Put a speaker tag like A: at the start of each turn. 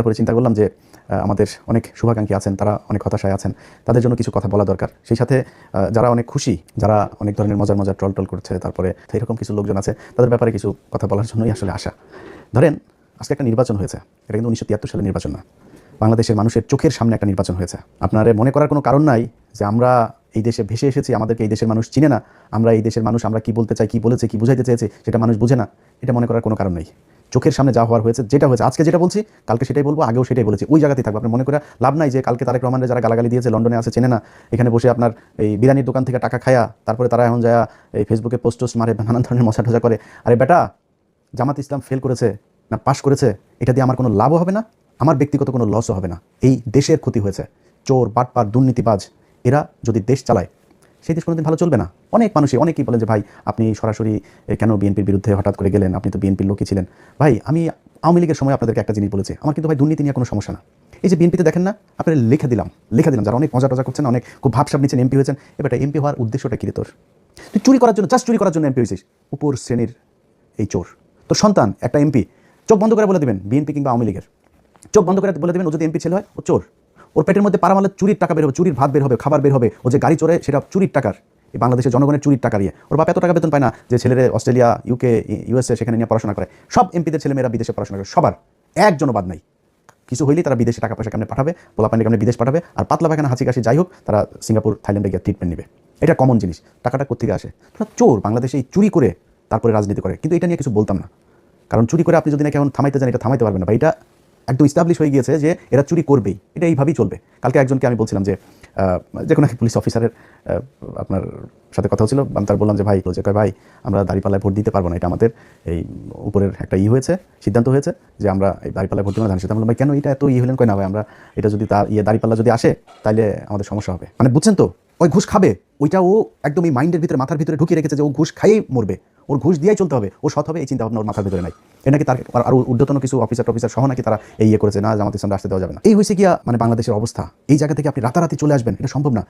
A: তারপরে চিন্তা করলাম যে আমাদের অনেক শুভাকাঙ্ক্ষী আছেন, তারা অনেক হতাশায় আছেন, তাদের জন্য কিছু কথা বলা দরকার। সেই সাথে যারা অনেক খুশি, যারা অনেক ধরনের মজার মজার ট্রল করছে, তারপরে এরকম কিছু লোকজন আছে, তাদের ব্যাপারে কিছু কথা বলার জন্যই আসলে আসা। ধরেন আজকে একটা নির্বাচন হয়েছে, এটা কিন্তু 1973 সালের নির্বাচন না, বাংলাদেশের মানুষের চোখের সামনে একটা নির্বাচন হয়েছে। আপনার মনে করার কোনো কারণ নাই যে আমরা এই দেশে ভেসে এসেছি, আমাদেরকে এই দেশের মানুষ চিনে না, আমরা এই দেশের মানুষ, আমরা কি বলতে চাই, কি বলেছে, কি বুঝাইতে চেয়েছে সেটা মানুষ বুঝে না, এটা মনে করার কোনো কারণ নেই। চোখের সামনে যা হওয়ার হয়েছে, যেটা হয়েছে, আজকে যেটা বলছি কালকে সেটাই বলবো, আগেও সেটাই বলেছি, ওই জায়গাতেই থাকবো। আপনার মনে করে লাভ নাই যে কালকে তারেক রহমানের যারা গালাগালি দিয়েছে, লন্ডনে আছে, চেনে না, এখানে বসে আপনার এই বিরিয়ানির দোকান থেকে টাকা খায়া তারপরে তারা এখন যায় এই ফেসবুকে পোস্ট মারে, নানান ধরনের মশা টজা করে। আরে বেটা, জামাত ইসলাম ফেল করেছে না পাশ করেছে, এটা দিয়ে আমার কোনো লাভও হবে না, আমার ব্যক্তিগত কোনো লসও হবে না, এই দেশের ক্ষতি হয়েছে। চোর, বাটপার, দুর্নীতিবাজ এরা যদি দেশ চালায়, সেই দেশ কোনোদিন ভালো চলবে না। অনেক মানুষই অনেকেই বলেন যে ভাই আপনি সরাসরি কেন বিএনপির বিরুদ্ধে হঠাৎ করে গেলেন, আপনি তো বিএনপির লোকই ছিলেন। ভাই আমি আওয়ামী লীগের সময় আপনাদেরকে একটা জিনিস বলেছি, আমার কিন্তু ভাই দুর্নীতি নিয়ে কোনো সমস্যা না। এই যে বিএনপিতে দেখেন না, আপনারা লিখে দিলাম যারা অনেক মজা টজা করছেন, অনেক খুব ভাবসাব নিচ্ছেন, এমপি হয়েছেন, এবার এমপি হওয়ার উদ্দেশ্যটা কী রে তোর? তুই চুরি করার জন্য, জাস্ট চুরি করার জন্য এমপি হয়েছিস, উপর শ্রেণীর এই চোর। তোর সন্তান একটা এমপি, চোখ বন্ধ করে বলে দেবেন বিএনপি কিংবা আওয়ামী লীগের, চোখ বন্ধ করে বলে দেবেন ও যদি এমপি ছেলে হয় ও চোর, ওর পেটের মধ্যে পারামালে চুরির টাকা বের হবে, চুরির ভাত বের হবে, খাবার বের হবে, ও যে গাড়ি চড়ে সেটা চুরির টাকার, এই বাংলাদেশের জনগণের চুরির টাকা দিয়ে। ওর বাপ এত টাকা বেতন পায় না যে ছেলেরা অস্ট্রেলিয়া, ইউকে, ইউএসএ সেখানে নিয়ে পড়াশোনা করে। সব এমপিদের ছেলেমেয়েরা বিদেশে পড়াশোনা করে, সবার, একজনও বাদ নাই। কিছু হইলেই তারা বিদেশে টাকা পয়সা কেমনে পাঠাবে, পোলাপানি কেমনে বিদেশ পাঠাবে, আর পাতলা পায়খানা হাঁচি কাশি যাই হোক তারা সিঙ্গাপুর, থাইল্যান্ডে গিয়ে ট্রিটমেন্ট নেবে। এটা কমন জিনিস। টাকাটা কোত্থেকে আসে? তোরা চোর, বাংলাদেশে এই চুরি করে তারপরে রাজনীতি করে। কিন্তু এটা নিয়ে কিছু বলতাম না, কারণ চুরি করে আপনি যদি নাকি এখন থামাইতে যান, এটা থামাইতে পারবেন না। বা এটা একদম ইস্টাবলিশ হয়ে গিয়েছে যে এরা চুরি করবেই, এটা এইভাবেই চলবে। কালকে একজনকে আমি বলছিলাম যে কোনো এক পুলিশ অফিসারের আপনার সাথে কথা হচ্ছিল, আমি তার বললাম যে ভাই বলছে, ভাই আমরা দাঁড়িপাল্লায় ভোট দিতে পারবো না, এটা আমাদের এই উপরের একটা হয়েছে, সিদ্ধান্ত হয়েছে যে আমরা এই দাঁড়িপাল্লায় ভোট দিব না, ধান সিদ্ধান্ত। ভাই কেন এটা এত হলেন? কয় না ভাই, আমরা এটা যদি তার দাঁড়িপাল্লা যদি আসে তাহলে আমাদের সমস্যা হবে। মানে বুঝছেন তো, ওই ঘুষ খাবে, ওইটা ও একদম এই মাইন্ডের ভিতরে, মাথার ভিতরে ঢুকিয়ে রেখেছে যে ও ঘুষ খাইয়েই মরবে, ওর ঘুষ দিয়েই চলতে হবে, ও সৎ হবে, এই চিন্তা ভাবনা ওর মাথার ভিতরে নাই। এ নাকি তার আরও ঊর্ধ্বতন কিছু অফিসার সহ নাকি তারা এই করেছে, না জামাত ইসলাম আসতে দেওয়া যাবে না। এই হয়েছে গিয়া মানে বাংলাদেশের অবস্থা। এই জায়গা থেকে আপনি রাতারাতি চলে আসবেন, এটা সম্ভব না।